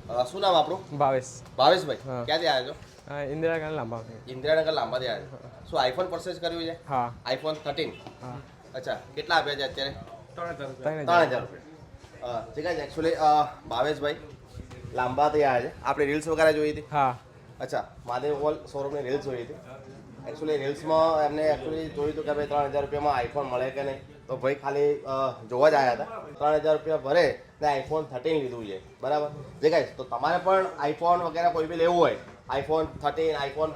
શું નામ આપણું? ભાવેશ. ભાવેશભાઈ, હા. ક્યાંથી આવ્યા છો? ઇન્દિરા ગાંધી લાંબા. ઇન્દિરાનગર લાંબાથી આવ્યા છો. શું આઈફોન પરચેસ કર્યું છે? હા. આઈફોન 13. હા. અચ્છા, કેટલા આપ્યા છે અત્યારે? 3000 રૂપિયા. ઠીક છે. એકચ્યુઅલી ભાવેશભાઈ લાંબાથી આવ્યા છે. આપણે રીલ્સ વગેરે જોઈ હતી? હા. અચ્છા, મહાદેવ મોલ શોરૂમની રીલ્સ જોઈ હતી. એકચ્યુઅલી રીલ્સમાં એમને જોયું હતું કે ભાઈ 3000 રૂપિયામાં આઈફોન મળે કે નહીં. તો ભાઈ ખાલી જોવા જ આવ્યા હતા. 3000 રૂપિયા ભરે ને આઈફોન 13 લીધું છે, બરાબર. જે ગાઈસ, તો તમારે પણ આઈફોન વગેરે કોઈ બી લેવું હોય, આઈફોન 13, આઈફોન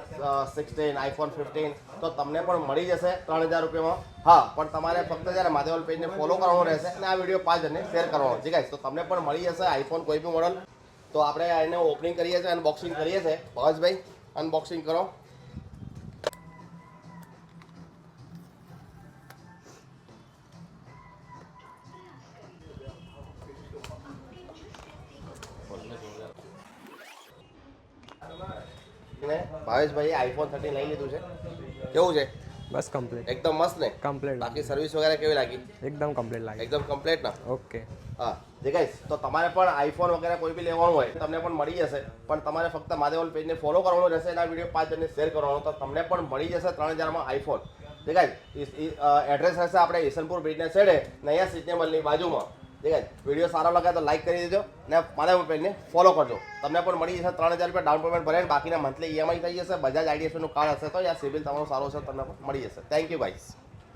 16, આઈફોન 15, તો તમને પણ મળી જશે 3000 રૂપિયામાં. હા, પણ તમારે ફક્ત જ્યારે મહાદેવલ પેજને ફોલો કરવાનું રહેશે અને આ વિડીયો 5 જણને શેર કરવાનો. જી ગાઈસ, તો તમને પણ મળી જશે આઈફોન કોઈ બી મોડલ. તો આપણે એને ઓપનિંગ કરીએ છીએ, અનબોક્સિંગ કરીએ છીએ. ભાવેશભાઈ, અનબોક્સિંગ કરો. ભાવેશભાઈ આઈફોન 13 લઈ લીધું છે. કેવું છે? બસ કમ્પ્લીટ. એકદમ મસ્ત ને? કમ્પ્લીટ. બાકી સર્વિસ વગેરે કેવી લાગી? એકદમ કમ્પ્લીટ લાગે. એકદમ કમ્પ્લીટ ને? ઓકે. હા. જે ગાઈસ, તો તમારે પણ આઈફોન વગેરે કોઈ બી લેવાનું હોય તમને પણ મળી જશે. પણ તમારે ફક્ત મહાદેવલ પેજને ફોલો કરવાનું રહેશે અને આ વિડીયો 5 જણને શેર કરવાનો. તો તમને પણ મળી જશે 3000માં આઈફોન. જે ગાઈસ, એડ્રેસ રહેશે આપણે ઈસનપુર બ્રિજના છેડે ને અહીંયા સિનેમલની બાજુમાં. ઠીક છે. વિડીયો સારો લાગે તો લાઈક કરી દેજો અને મહાદેવ પેજને ફોલો કરજો. તમને પણ મળી જશે 3000 રૂપિયા ડાઉન પેમેન્ટ ભરે, બાકીના મંથલી ઈએમઆઈ થઈ જશે. બજાજ આઈડીએફસીનું કાર્ડ હશે તો યા સિબિલ તમારો સારો છે, તમને પણ મળી જશે. Thank you guys.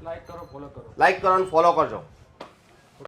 લાઈક કરો, ફોલો કરો. લાઈક કરો અને ફોલો કરજો.